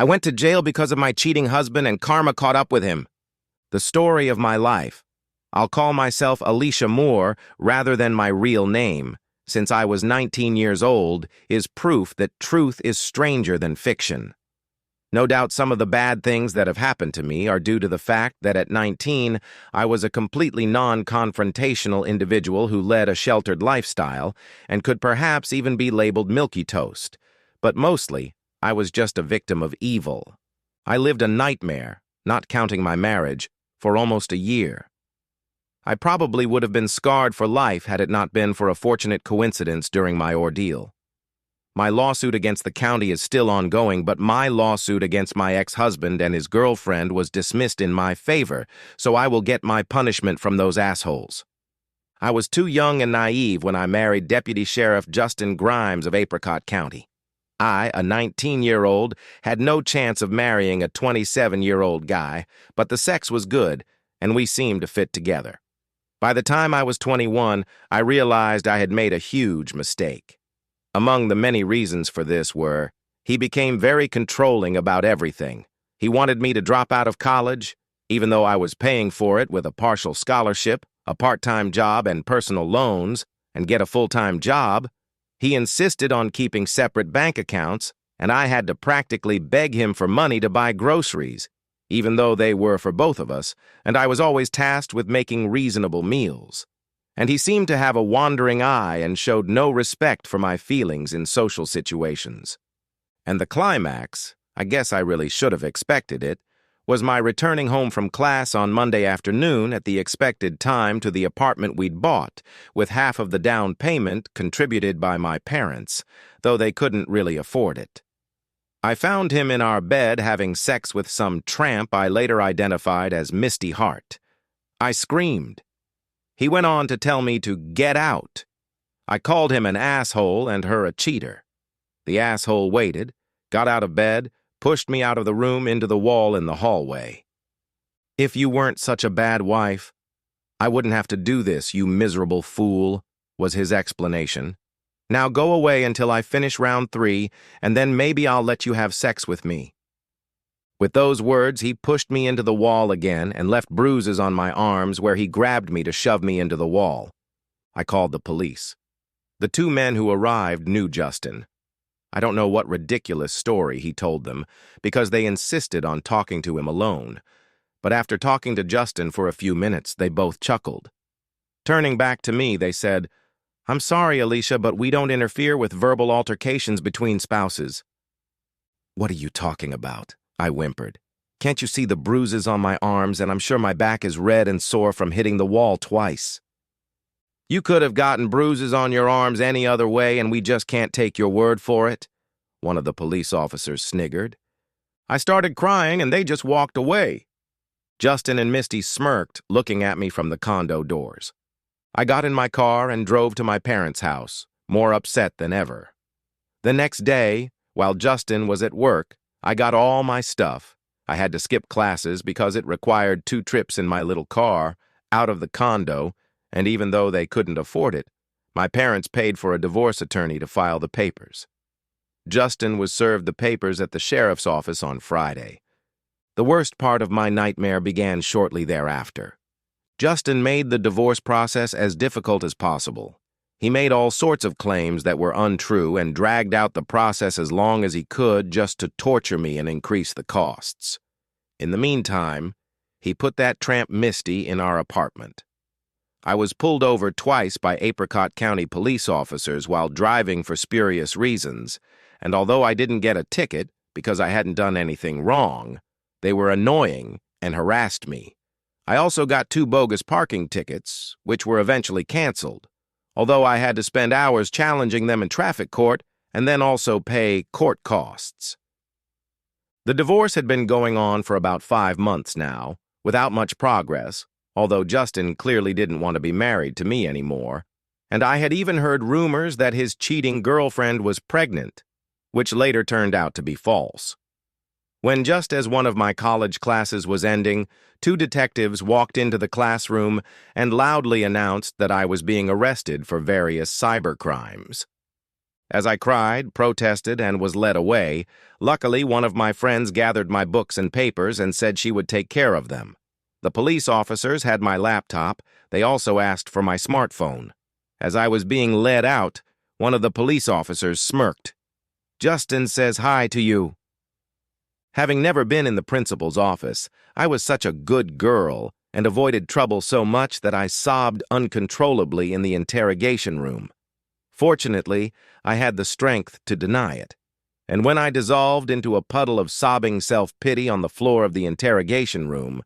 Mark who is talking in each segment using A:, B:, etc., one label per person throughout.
A: I went to jail because of my cheating husband and karma caught up with him. The story of my life. I'll call myself Alicia Moore rather than my real name, since I was 19 years old, is proof that truth is stranger than fiction. No doubt some of the bad things that have happened to me are due to the fact that at 19, I was a completely non-confrontational individual who led a sheltered lifestyle and could perhaps even be labeled milquetoast. Toast. But mostly, I was just a victim of evil. I lived a nightmare, not counting my marriage, for almost a year. I probably would have been scarred for life had it not been for a fortunate coincidence during my ordeal. My lawsuit against the county is still ongoing, but my lawsuit against my ex-husband and his girlfriend was dismissed in my favor, so I will get my punishment from those assholes. I was too young and naive when I married Deputy Sheriff Justin Grimes of Apricot County. I, a 19-year-old, had no chance of marrying a 27-year-old guy, but the sex was good, and we seemed to fit together. By the time I was 21, I realized I had made a huge mistake. Among the many reasons for this were, he became very controlling about everything. He wanted me to drop out of college, even though I was paying for it with a partial scholarship, a part-time job and personal loans, and get a full-time job. He insisted on keeping separate bank accounts, and I had to practically beg him for money to buy groceries, even though they were for both of us, and I was always tasked with making reasonable meals. And he seemed to have a wandering eye and showed no respect for my feelings in social situations. And the climax, I guess I really should have expected it, was my returning home from class on Monday afternoon at the expected time to the apartment we'd bought, with half of the down payment contributed by my parents, though they couldn't really afford it. I found him in our bed having sex with some tramp I later identified as Misty Hart. I screamed. He went on to tell me to get out. I called him an asshole and her a cheater. The asshole waited, got out of bed, pushed me out of the room into the wall in the hallway. "If you weren't such a bad wife, I wouldn't have to do this, you miserable fool," was his explanation. "Now go away until I finish round 3, and then maybe I'll let you have sex with me." With those words, he pushed me into the wall again and left bruises on my arms where he grabbed me to shove me into the wall. I called the police. The 2 men who arrived knew Justin. I don't know what ridiculous story he told them, because they insisted on talking to him alone. But after talking to Justin for a few minutes, they both chuckled. Turning back to me, they said, "I'm sorry, Alicia, but we don't interfere with verbal altercations between spouses." "What are you talking about?" I whimpered. "Can't you see the bruises on my arms, and I'm sure my back is red and sore from hitting the wall twice." "You could have gotten bruises on your arms any other way, and we just can't take your word for it," one of the police officers sniggered. "I started crying, and they just walked away." Justin and Misty smirked, looking at me from the condo doors. I got in my car and drove to my parents' house, more upset than ever. The next day, while Justin was at work, I got all my stuff. I had to skip classes because it required 2 trips in my little car, out of the condo, and even though they couldn't afford it, my parents paid for a divorce attorney to file the papers. Justin was served the papers at the sheriff's office on Friday. The worst part of my nightmare began shortly thereafter. Justin made the divorce process as difficult as possible. He made all sorts of claims that were untrue and dragged out the process as long as he could just to torture me and increase the costs. In the meantime, he put that tramp Misty in our apartment. I was pulled over twice by Apricot County police officers while driving for spurious reasons, and although I didn't get a ticket because I hadn't done anything wrong, they were annoying and harassed me. I also got 2 bogus parking tickets, which were eventually canceled, although I had to spend hours challenging them in traffic court and then also pay court costs. The divorce had been going on for about 5 months now, without much progress, although Justin clearly didn't want to be married to me anymore, and I had even heard rumors that his cheating girlfriend was pregnant, which later turned out to be false. When just as one of my college classes was ending, 2 detectives walked into the classroom and loudly announced that I was being arrested for various cybercrimes. As I cried, protested, and was led away, luckily one of my friends gathered my books and papers and said she would take care of them. The police officers had my laptop. They also asked for my smartphone. As I was being led out, one of the police officers smirked. "Justin says hi to you." Having never been in the principal's office, I was such a good girl and avoided trouble so much that I sobbed uncontrollably in the interrogation room. Fortunately, I had the strength to deny it, and when I dissolved into a puddle of sobbing self-pity on the floor of the interrogation room,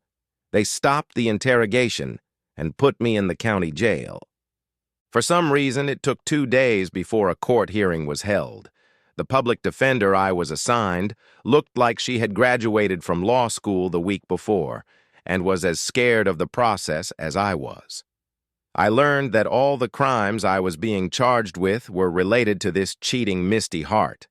A: they stopped the interrogation and put me in the county jail. For some reason, it took 2 days before a court hearing was held. The public defender I was assigned looked like she had graduated from law school the week before and was as scared of the process as I was. I learned that all the crimes I was being charged with were related to this cheating Misty Hart.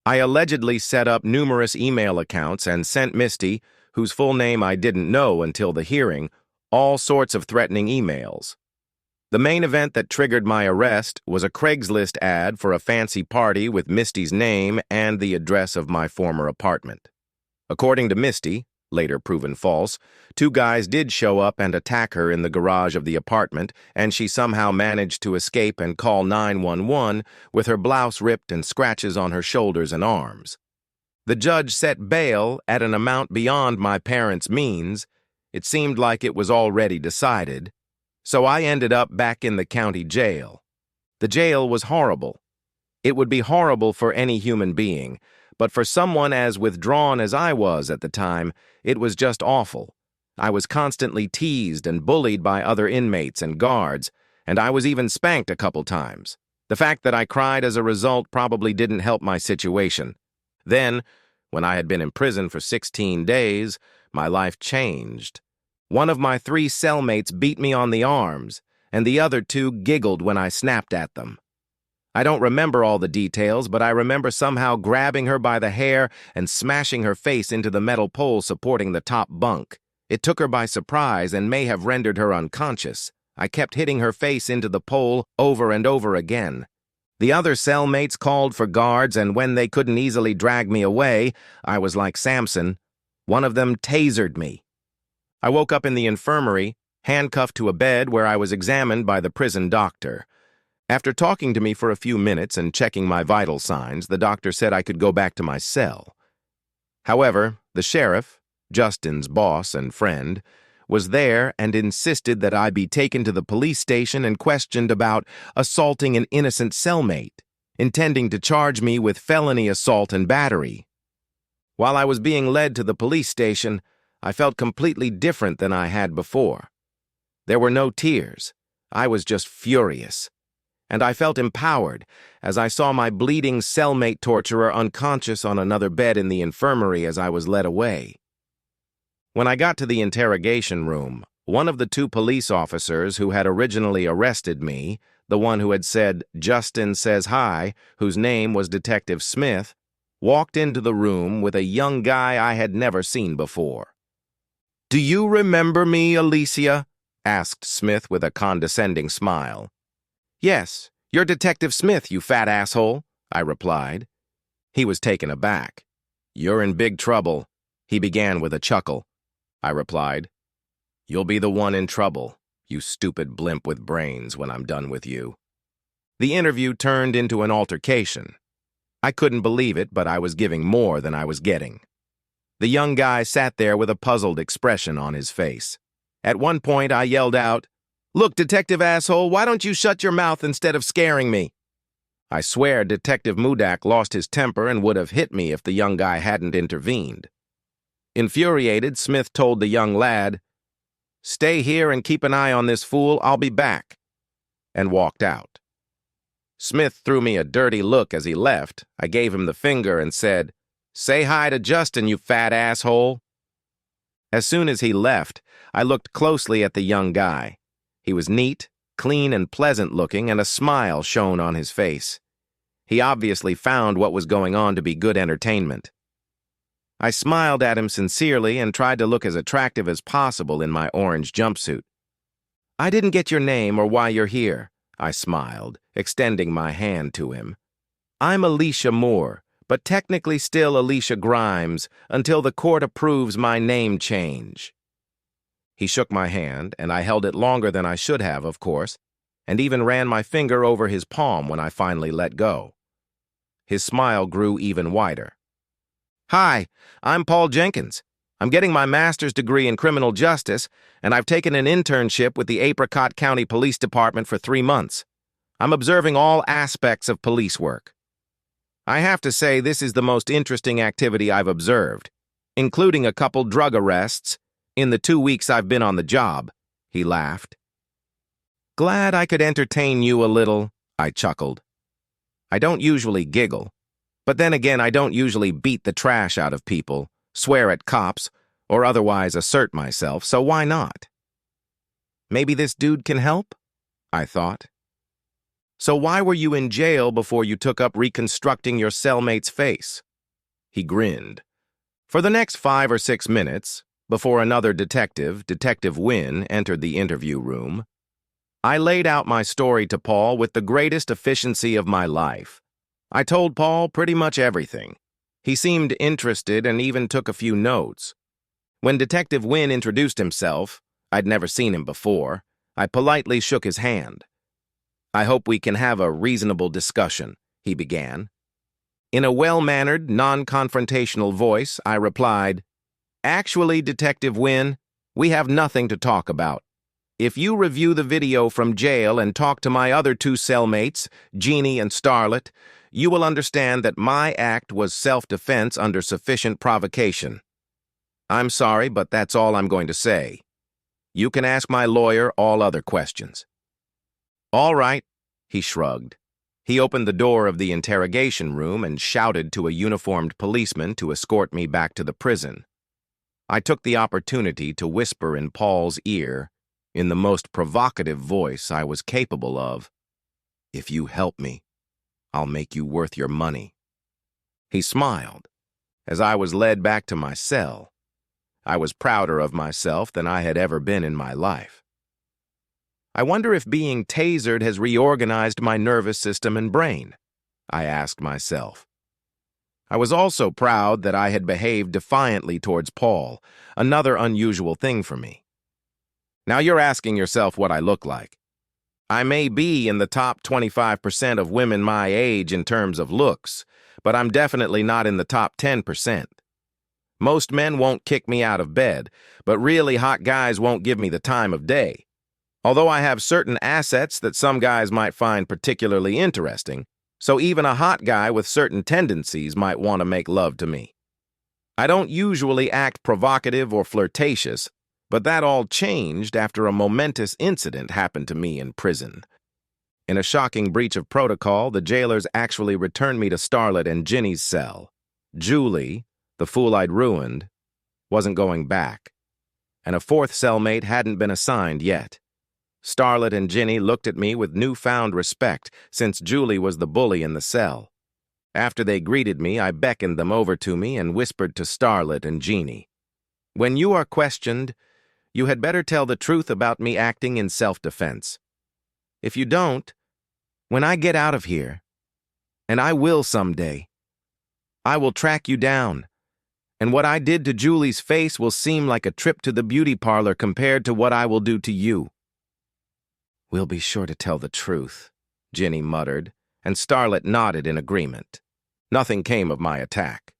A: I allegedly set up numerous email accounts and sent Misty, whose full name I didn't know until the hearing, all sorts of threatening emails. The main event that triggered my arrest was a Craigslist ad for a fancy party with Misty's name and the address of my former apartment. According to Misty, later proven false, 2 guys did show up and attack her in the garage of the apartment, and she somehow managed to escape and call 911 with her blouse ripped and scratches on her shoulders and arms. The judge set bail at an amount beyond my parents' means. It seemed like it was already decided. So I ended up back in the county jail. The jail was horrible. It would be horrible for any human being, but for someone as withdrawn as I was at the time, it was just awful. I was constantly teased and bullied by other inmates and guards, and I was even spanked a couple times. The fact that I cried as a result probably didn't help my situation. Then, when I had been in prison for 16 days, my life changed. One of my 3 cellmates beat me on the arms, and the other 2 giggled when I snapped at them. I don't remember all the details, but I remember somehow grabbing her by the hair and smashing her face into the metal pole supporting the top bunk. It took her by surprise and may have rendered her unconscious. I kept hitting her face into the pole over and over again. The other cellmates called for guards, and when they couldn't easily drag me away, I was like Samson. One of them tasered me. I woke up in the infirmary, handcuffed to a bed where I was examined by the prison doctor. After talking to me for a few minutes and checking my vital signs, the doctor said I could go back to my cell. However, the sheriff, Justin's boss and friend, was there and insisted that I be taken to the police station and questioned about assaulting an innocent cellmate, intending to charge me with felony assault and battery. While I was being led to the police station, I felt completely different than I had before. There were no tears. I was just furious. And I felt empowered as I saw my bleeding cellmate torturer unconscious on another bed in the infirmary as I was led away. When I got to the interrogation room, one of the 2 police officers who had originally arrested me, the one who had said, "Justin says hi," whose name was Detective Smith, walked into the room with a young guy I had never seen before. "Do you remember me, Alicia?" asked Smith with a condescending smile. "Yes, you're Detective Smith, you fat asshole," I replied. He was taken aback. "You're in big trouble," he began with a chuckle. I replied, "You'll be the one in trouble, you stupid blimp with brains, when I'm done with you." The interview turned into an altercation. I couldn't believe it, but I was giving more than I was getting. The young guy sat there with a puzzled expression on his face. At one point, I yelled out, "Look, detective asshole, why don't you shut your mouth instead of scaring me?" I swear Detective Mudak lost his temper and would have hit me if the young guy hadn't intervened. Infuriated, Smith told the young lad, "Stay here and keep an eye on this fool, I'll be back," and walked out. Smith threw me a dirty look as he left. I gave him the finger and said, "Say hi to Justin, you fat asshole." As soon as he left, I looked closely at the young guy. He was neat, clean, and pleasant-looking, and a smile shone on his face. He obviously found what was going on to be good entertainment. I smiled at him sincerely and tried to look as attractive as possible in my orange jumpsuit. "I didn't get your name or why you're here," I smiled, extending my hand to him. I'm Alicia Moore, but technically still Alicia Grimes until the court approves my name change. He shook my hand, and I held it longer than I should have, of course, and even ran my finger over his palm when I finally let go. His smile grew even wider. Hi, I'm Paul Jenkins. I'm getting my master's degree in criminal justice, and I've taken an internship with the Apricot County Police Department for 3 months. I'm observing all aspects of police work. I have to say this is the most interesting activity I've observed, including a couple drug arrests in the 2 weeks I've been on the job, he laughed. Glad I could entertain you a little, I chuckled. I don't usually giggle, but then again I don't usually beat the trash out of people, swear at cops, or otherwise assert myself, so why not? Maybe this dude can help? I thought. So why were you in jail before you took up reconstructing your cellmate's face? He grinned. For the next 5 or 6 minutes, before another detective, Detective Wynn, entered the interview room, I laid out my story to Paul with the greatest efficiency of my life. I told Paul pretty much everything. He seemed interested and even took a few notes. When Detective Wynn introduced himself, I'd never seen him before, I politely shook his hand. I hope we can have a reasonable discussion, he began. In a well-mannered, non-confrontational voice, I replied, Actually, Detective Wynn, we have nothing to talk about. If you review the video from jail and talk to my other 2 cellmates, Jeannie and Starlet, you will understand that my act was self-defense under sufficient provocation. I'm sorry, but that's all I'm going to say. You can ask my lawyer all other questions. All right, he shrugged. He opened the door of the interrogation room and shouted to a uniformed policeman to escort me back to the prison. I took the opportunity to whisper in Paul's ear, in the most provocative voice I was capable of, If you help me, I'll make you worth your money. He smiled as I was led back to my cell. I was prouder of myself than I had ever been in my life. I wonder if being tasered has reorganized my nervous system and brain, I asked myself. I was also proud that I had behaved defiantly towards Paul, another unusual thing for me. Now you're asking yourself what I look like. I may be in the top 25% of women my age in terms of looks, but I'm definitely not in the top 10%. Most men won't kick me out of bed, but really hot guys won't give me the time of day. Although I have certain assets that some guys might find particularly interesting, so even a hot guy with certain tendencies might want to make love to me. I don't usually act provocative or flirtatious, but that all changed after a momentous incident happened to me in prison. In a shocking breach of protocol, the jailers actually returned me to Starlet and Ginny's cell. Julie, the fool I'd ruined, wasn't going back, and a 4th cellmate hadn't been assigned yet. Starlet and Ginny looked at me with newfound respect since Julie was the bully in the cell. After they greeted me, I beckoned them over to me and whispered to Starlet and Ginny, When you are questioned, you had better tell the truth about me acting in self-defense. If you don't, when I get out of here, and I will someday, I will track you down, and what I did to Julie's face will seem like a trip to the beauty parlor compared to what I will do to you. We'll be sure to tell the truth, Ginny muttered, and Starlet nodded in agreement. Nothing came of my attack.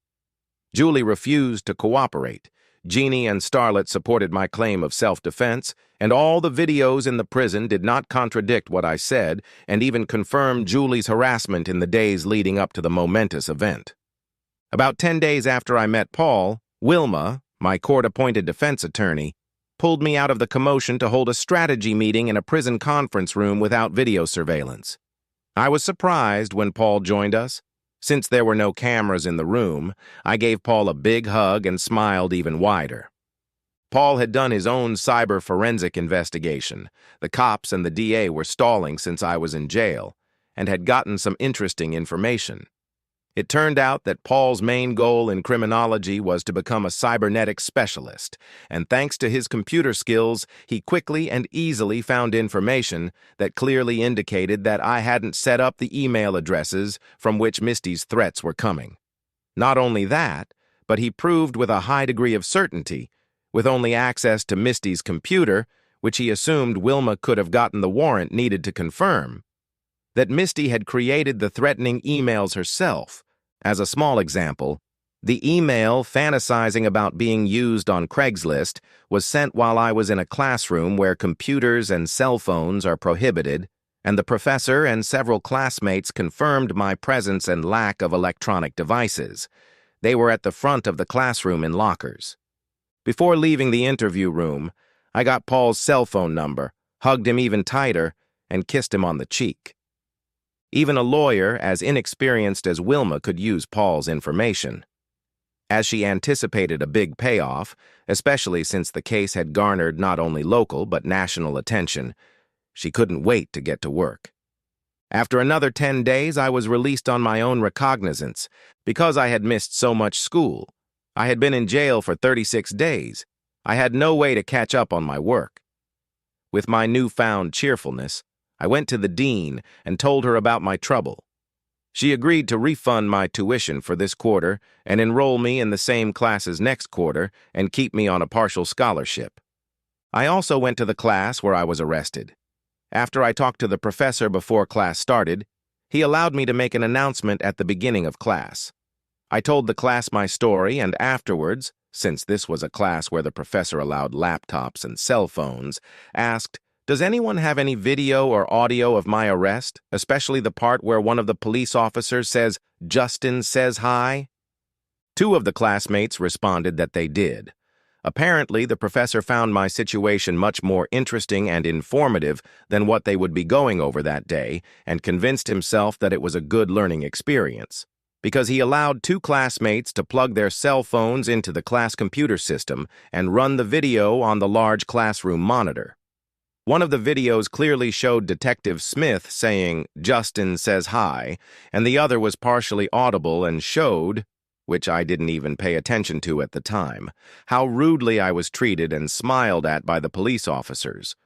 A: Julie refused to cooperate. Jeannie and Starlet supported my claim of self-defense, and all the videos in the prison did not contradict what I said and even confirmed Julie's harassment in the days leading up to the momentous event. About 10 days after I met Paul, Wilma, my court-appointed defense attorney, pulled me out of the commotion to hold a strategy meeting in a prison conference room without video surveillance. I was surprised when Paul joined us. Since there were no cameras in the room, I gave Paul a big hug and smiled even wider. Paul had done his own cyber forensic investigation. The cops and the DA were stalling since I was in jail, and had gotten some interesting information. It turned out that Paul's main goal in criminology was to become a cybernetics specialist, and thanks to his computer skills, he quickly and easily found information that clearly indicated that I hadn't set up the email addresses from which Misty's threats were coming. Not only that, but he proved with a high degree of certainty, with only access to Misty's computer, which he assumed Wilma could have gotten the warrant needed to confirm, that Misty had created the threatening emails herself. As a small example, the email fantasizing about being used on Craigslist was sent while I was in a classroom where computers and cell phones are prohibited, and the professor and several classmates confirmed my presence and lack of electronic devices. They were at the front of the classroom in lockers. Before leaving the interview room, I got Paul's cell phone number, hugged him even tighter, and kissed him on the cheek. Even a lawyer as inexperienced as Wilma could use Paul's information. As she anticipated a big payoff, especially since the case had garnered not only local but national attention, she couldn't wait to get to work. After another 10 days, I was released on my own recognizance because I had missed so much school. I had been in jail for 36 days. I had no way to catch up on my work. With my newfound cheerfulness, I went to the dean and told her about my trouble. She agreed to refund my tuition for this quarter and enroll me in the same classes next quarter and keep me on a partial scholarship. I also went to the class where I was arrested. After I talked to the professor before class started, he allowed me to make an announcement at the beginning of class. I told the class my story, and afterwards, since this was a class where the professor allowed laptops and cell phones, asked, "Does anyone have any video or audio of my arrest, especially the part where one of the police officers says, 'Justin says hi'?" 2 of the classmates responded that they did. Apparently, the professor found my situation much more interesting and informative than what they would be going over that day, and convinced himself that it was a good learning experience, because he allowed 2 classmates to plug their cell phones into the class computer system and run the video on the large classroom monitor. One of the videos clearly showed Detective Smith saying, "Justin says hi," and the other was partially audible and showed, which I didn't even pay attention to at the time, how rudely I was treated and smiled at by the police officers.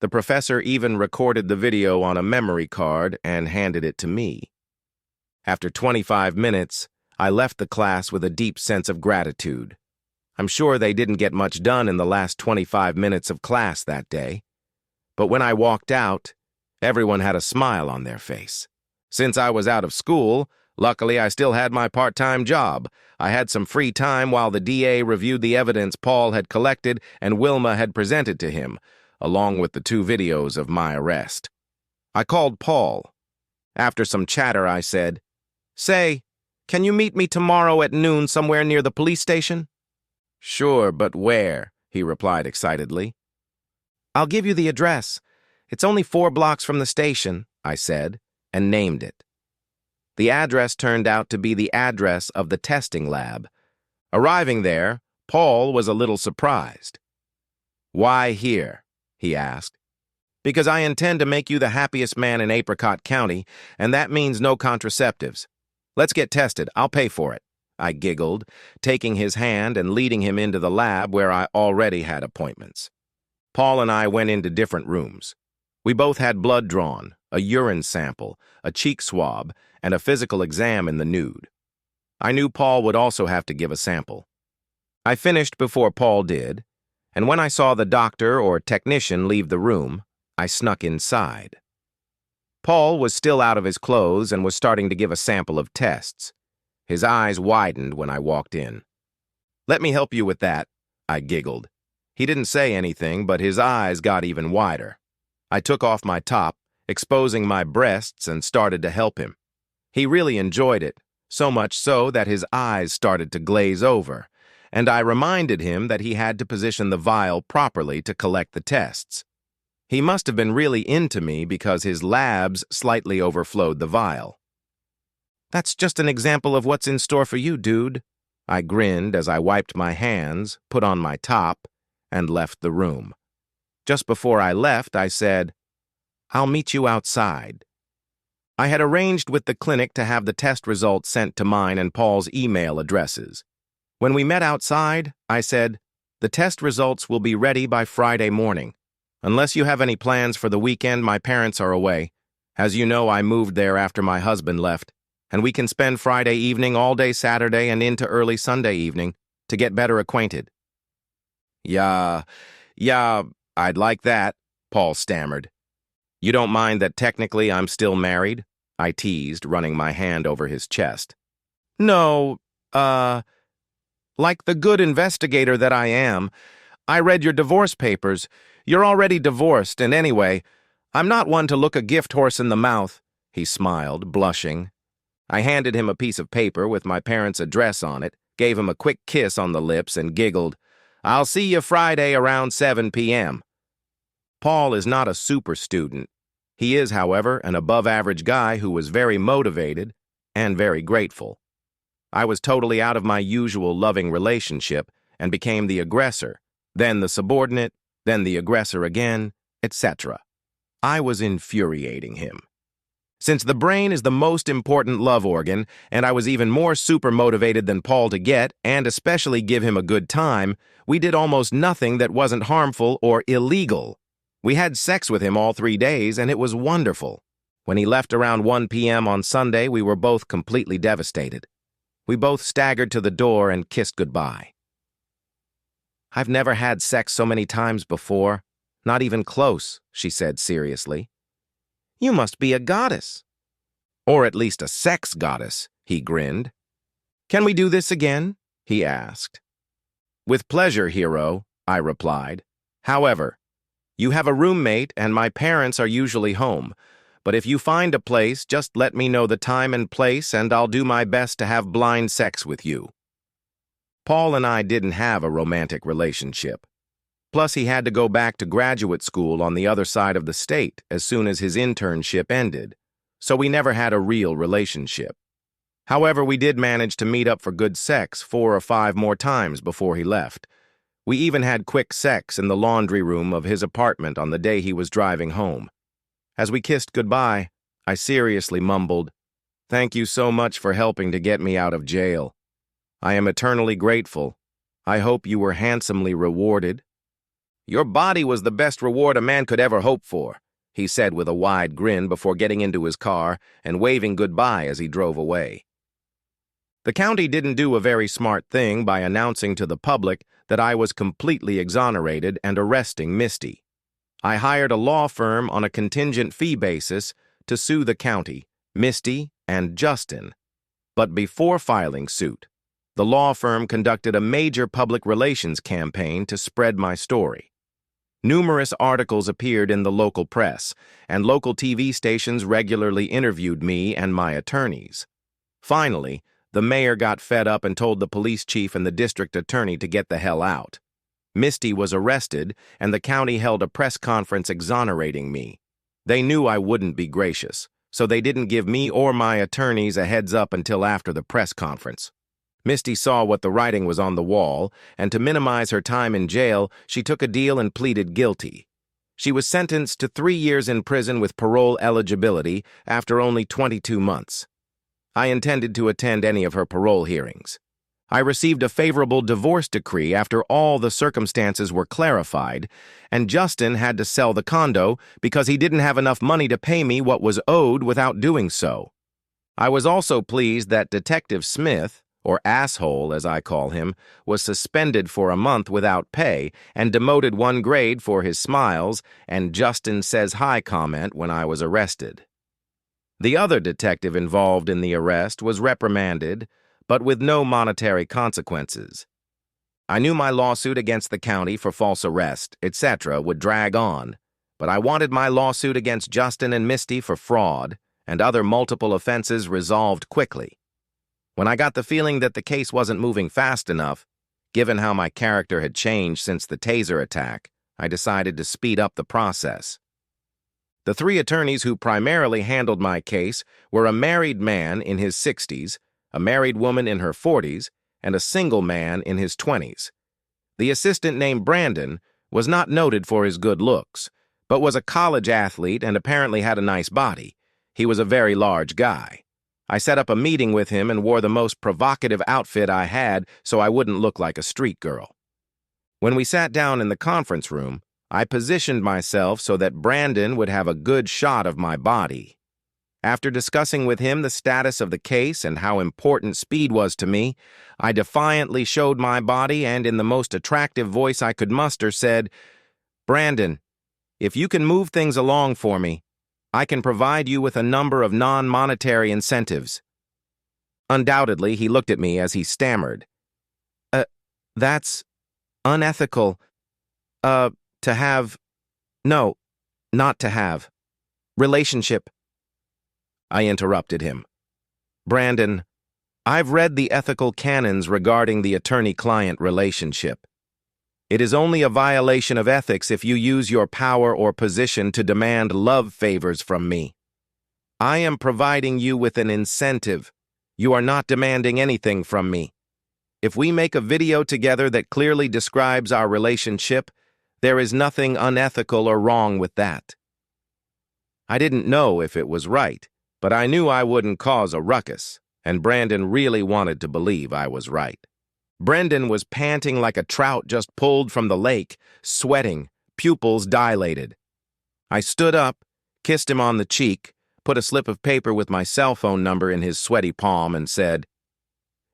A: The professor even recorded the video on a memory card and handed it to me. After 25 minutes, I left the class with a deep sense of gratitude. I'm sure they didn't get much done in the last 25 minutes of class that day. But when I walked out, everyone had a smile on their face. Since I was out of school, luckily I still had my part-time job. I had some free time while the DA reviewed the evidence Paul had collected and Wilma had presented to him, along with the 2 videos of my arrest. I called Paul. After some chatter, I said, "Say, can you meet me tomorrow at noon somewhere near the police station?" "Sure, but where?" he replied excitedly. "I'll give you the address. It's only 4 blocks from the station," I said, and named it. The address turned out to be the address of the testing lab. Arriving there, Paul was a little surprised. "Why here?" he asked. "Because I intend to make you the happiest man in Apricot County, and that means no contraceptives. Let's get tested. I'll pay for it," I giggled, taking his hand and leading him into the lab where I already had appointments. Paul and I went into different rooms. We both had blood drawn, a urine sample, a cheek swab, and a physical exam in the nude. I knew Paul would also have to give a sample. I finished before Paul did, and when I saw the doctor or technician leave the room, I snuck inside. Paul was still out of his clothes and was starting to give a sample of tests. His eyes widened when I walked in. "Let me help you with that," I giggled. He didn't say anything, but his eyes got even wider. I took off my top, exposing my breasts, and started to help him. He really enjoyed it, so much so that his eyes started to glaze over, and I reminded him that he had to position the vial properly to collect the tests. He must have been really into me because his labs slightly overflowed the vial. "That's just an example of what's in store for you, dude," I grinned as I wiped my hands, put on my top, and left the room. Just before I left, I said, "I'll meet you outside." I had arranged with the clinic to have the test results sent to mine and Paul's email addresses. When we met outside, I said, "The test results will be ready by Friday morning. Unless you have any plans for the weekend, my parents are away. As you know, I moved there after my husband left, and we can spend Friday evening all day Saturday and into early Sunday evening to get better acquainted." Yeah, I'd like that," Paul stammered. "You don't mind that technically I'm still married?" I teased, running my hand over his chest. "No, like the good investigator that I am, I read your divorce papers. You're already divorced, and anyway, I'm not one to look a gift horse in the mouth," he smiled, blushing. I handed him a piece of paper with my parents' address on it, gave him a quick kiss on the lips, and giggled. "I'll see you Friday around 7 p.m. Paul is not a super student. He is, however, an above-average guy who was very motivated and very grateful. I was totally out of my usual loving relationship and became the aggressor, then the subordinate, then the aggressor again, etc. I was infuriating him. Since the brain is the most important love organ, and I was even more super motivated than Paul to get, and especially give him a good time, we did almost nothing that wasn't harmful or illegal. We had sex with him all 3 days, and it was wonderful. When he left around 1 p.m. on Sunday, we were both completely devastated. We both staggered to the door and kissed goodbye. "I've never had sex so many times before. Not even close," she said seriously. "You must be a goddess." "Or at least a sex goddess," he grinned. "Can we do this again?" he asked. "With pleasure, hero," I replied. "However, you have a roommate and my parents are usually home, but if you find a place, just let me know the time and place and I'll do my best to have blind sex with you." Paul and I didn't have a romantic relationship. Plus, he had to go back to graduate school on the other side of the state as soon as his internship ended, so we never had a real relationship. However, we did manage to meet up for good sex 4 or 5 more times before he left. We even had quick sex in the laundry room of his apartment on the day he was driving home. As we kissed goodbye, I seriously mumbled, "Thank you so much for helping to get me out of jail. I am eternally grateful. I hope you were handsomely rewarded." "Your body was the best reward a man could ever hope for," he said with a wide grin before getting into his car and waving goodbye as he drove away. The county didn't do a very smart thing by announcing to the public that I was completely exonerated and arresting Misty. I hired a law firm on a contingent fee basis to sue the county, Misty, and Justin. But before filing suit, the law firm conducted a major public relations campaign to spread my story. Numerous articles appeared in the local press, and local TV stations regularly interviewed me and my attorneys. Finally, the mayor got fed up and told the police chief and the district attorney to get the hell out. Misty was arrested, and the county held a press conference exonerating me. They knew I wouldn't be gracious, so they didn't give me or my attorneys a heads up until after the press conference. Misty saw what the writing was on the wall, and to minimize her time in jail, she took a deal and pleaded guilty. She was sentenced to 3 years in prison with parole eligibility after only 22 months. I intended to attend any of her parole hearings. I received a favorable divorce decree after all the circumstances were clarified, and Justin had to sell the condo because he didn't have enough money to pay me what was owed without doing so. I was also pleased that Detective Smith, or Asshole as I call him, was suspended for a month without pay and demoted 1 grade for his smiles and Justin says hi comment when I was arrested. The other detective involved in the arrest was reprimanded, but with no monetary consequences. I knew my lawsuit against the county for false arrest, etc. would drag on, but I wanted my lawsuit against Justin and Misty for fraud and other multiple offenses resolved quickly. When I got the feeling that the case wasn't moving fast enough, given how my character had changed since the taser attack, I decided to speed up the process. The 3 attorneys who primarily handled my case were a married man in his 60s, a married woman in her 40s, and a single man in his 20s. The assistant named Brandon was not noted for his good looks, but was a college athlete and apparently had a nice body. He was a very large guy. I set up a meeting with him and wore the most provocative outfit I had so I wouldn't look like a street girl. When we sat down in the conference room, I positioned myself so that Brandon would have a good shot of my body. After discussing with him the status of the case and how important speed was to me, I defiantly showed my body and, in the most attractive voice I could muster, said, "Brandon, if you can move things along for me, I can provide you with a number of non-monetary incentives." Undoubtedly, he looked at me as he stammered. That's unethical. To have... No, not to have. Relationship." I interrupted him. "Brandon, I've read the ethical canons regarding the attorney-client relationship. It is only a violation of ethics if you use your power or position to demand love favors from me. I am providing you with an incentive. You are not demanding anything from me. If we make a video together that clearly describes our relationship, there is nothing unethical or wrong with that." I didn't know if it was right, but I knew I wouldn't cause a ruckus, and Brandon really wanted to believe I was right. Brendan was panting like a trout just pulled from the lake, sweating, pupils dilated. I stood up, kissed him on the cheek, put a slip of paper with my cell phone number in his sweaty palm, and said,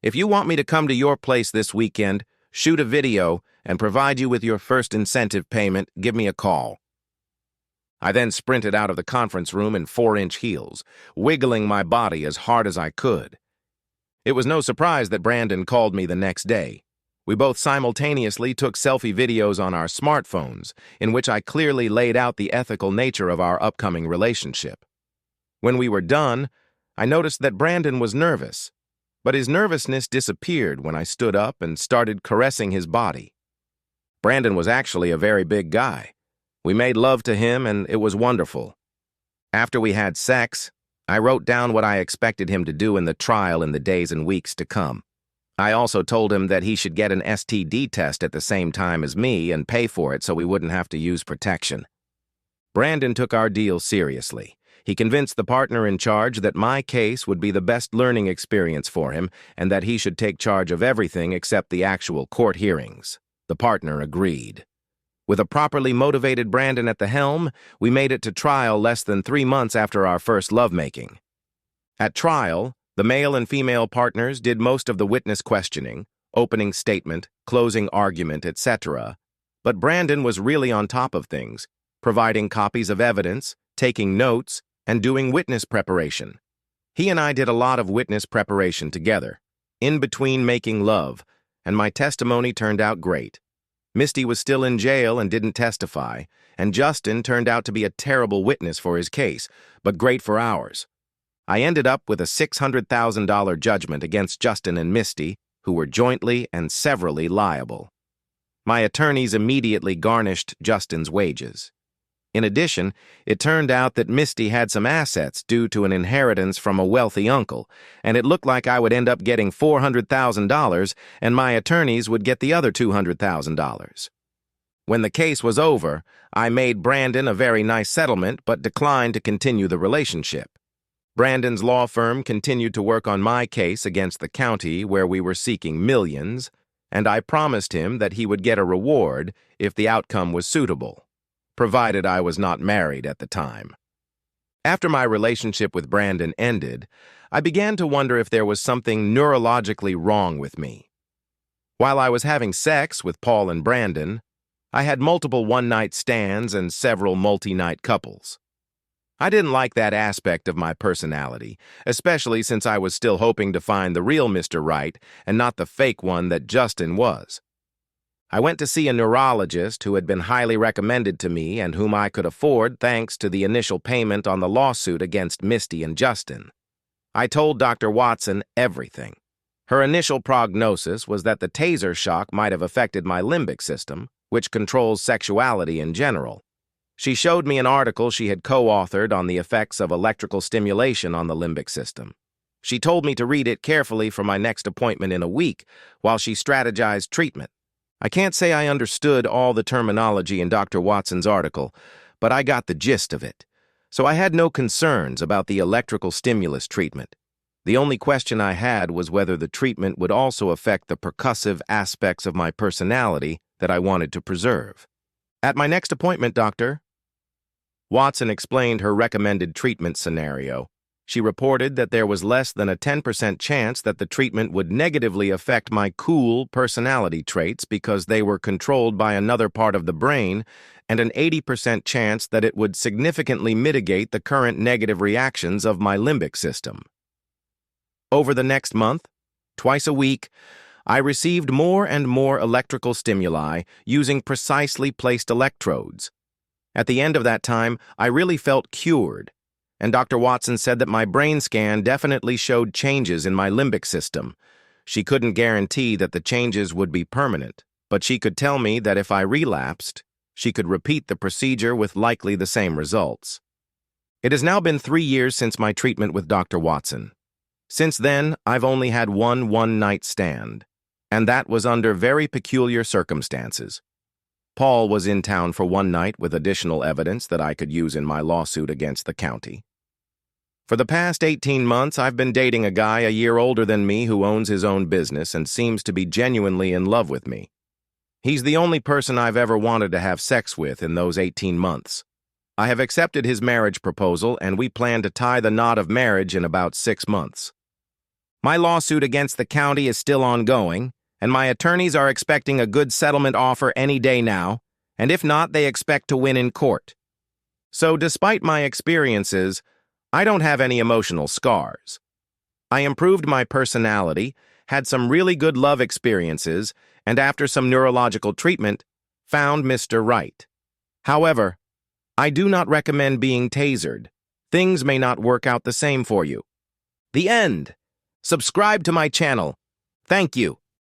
A: "If you want me to come to your place this weekend, shoot a video, and provide you with your first incentive payment, give me a call." I then sprinted out of the conference room in 4-inch heels, wiggling my body as hard as I could. It was no surprise that Brandon called me the next day. We both simultaneously took selfie videos on our smartphones, in which I clearly laid out the ethical nature of our upcoming relationship. When we were done, I noticed that Brandon was nervous, but his nervousness disappeared when I stood up and started caressing his body. Brandon was actually a very big guy. We made love to him, and it was wonderful. After we had sex, I wrote down what I expected him to do in the trial in the days and weeks to come. I also told him that he should get an STD test at the same time as me and pay for it so we wouldn't have to use protection. Brandon took our deal seriously. He convinced the partner in charge that my case would be the best learning experience for him and that he should take charge of everything except the actual court hearings. The partner agreed. With a properly motivated Brandon at the helm, we made it to trial less than 3 months after our first lovemaking. At trial, the male and female partners did most of the witness questioning, opening statement, closing argument, etc., but Brandon was really on top of things, providing copies of evidence, taking notes, and doing witness preparation. He and I did a lot of witness preparation together, in between making love, and my testimony turned out great. Misty was still in jail and didn't testify, and Justin turned out to be a terrible witness for his case, but great for ours. I ended up with a $600,000 judgment against Justin and Misty, who were jointly and severally liable. My attorneys immediately garnished Justin's wages. In addition, it turned out that Misty had some assets due to an inheritance from a wealthy uncle, and it looked like I would end up getting $400,000 and my attorneys would get the other $200,000. When the case was over, I made Brandon a very nice settlement but declined to continue the relationship. Brandon's law firm continued to work on my case against the county where we were seeking millions, and I promised him that he would get a reward if the outcome was suitable, provided I was not married at the time. After my relationship with Brandon ended, I began to wonder if there was something neurologically wrong with me. While I was having sex with Paul and Brandon, I had multiple one-night stands and several multi-night couples. I didn't like that aspect of my personality, especially since I was still hoping to find the real Mr. Right and not the fake one that Justin was. I went to see a neurologist who had been highly recommended to me and whom I could afford thanks to the initial payment on the lawsuit against Misty and Justin. I told Dr. Watson everything. Her initial prognosis was that the taser shock might have affected my limbic system, which controls sexuality in general. She showed me an article she had co-authored on the effects of electrical stimulation on the limbic system. She told me to read it carefully for my next appointment in a week while she strategized treatment. I can't say I understood all the terminology in Dr. Watson's article, but I got the gist of it. So I had no concerns about the electrical stimulus treatment. The only question I had was whether the treatment would also affect the percussive aspects of my personality that I wanted to preserve. At my next appointment, doctor, Watson explained her recommended treatment scenario. She reported that there was less than a 10% chance that the treatment would negatively affect my cool personality traits because they were controlled by another part of the brain, and an 80% chance that it would significantly mitigate the current negative reactions of my limbic system. Over the next month, twice a week, I received more and more electrical stimuli using precisely placed electrodes. At the end of that time, I really felt cured, and Dr. Watson said that my brain scan definitely showed changes in my limbic system. She couldn't guarantee that the changes would be permanent, but she could tell me that if I relapsed, she could repeat the procedure with likely the same results. It has now been 3 years since my treatment with Dr. Watson. Since then, I've only had one-night stand, and that was under very peculiar circumstances. Paul was in town for one night with additional evidence that I could use in my lawsuit against the county. For the past 18 months, I've been dating a guy a year older than me who owns his own business and seems to be genuinely in love with me. He's the only person I've ever wanted to have sex with in those 18 months. I have accepted his marriage proposal, and we plan to tie the knot of marriage in about 6 months. My lawsuit against the county is still ongoing, and my attorneys are expecting a good settlement offer any day now, and if not, they expect to win in court. So despite my experiences, I don't have any emotional scars. I improved my personality, had some really good love experiences, and after some neurological treatment, found Mr. Right. However, I do not recommend being tasered. Things may not work out the same for you. The end. Subscribe to my channel. Thank you.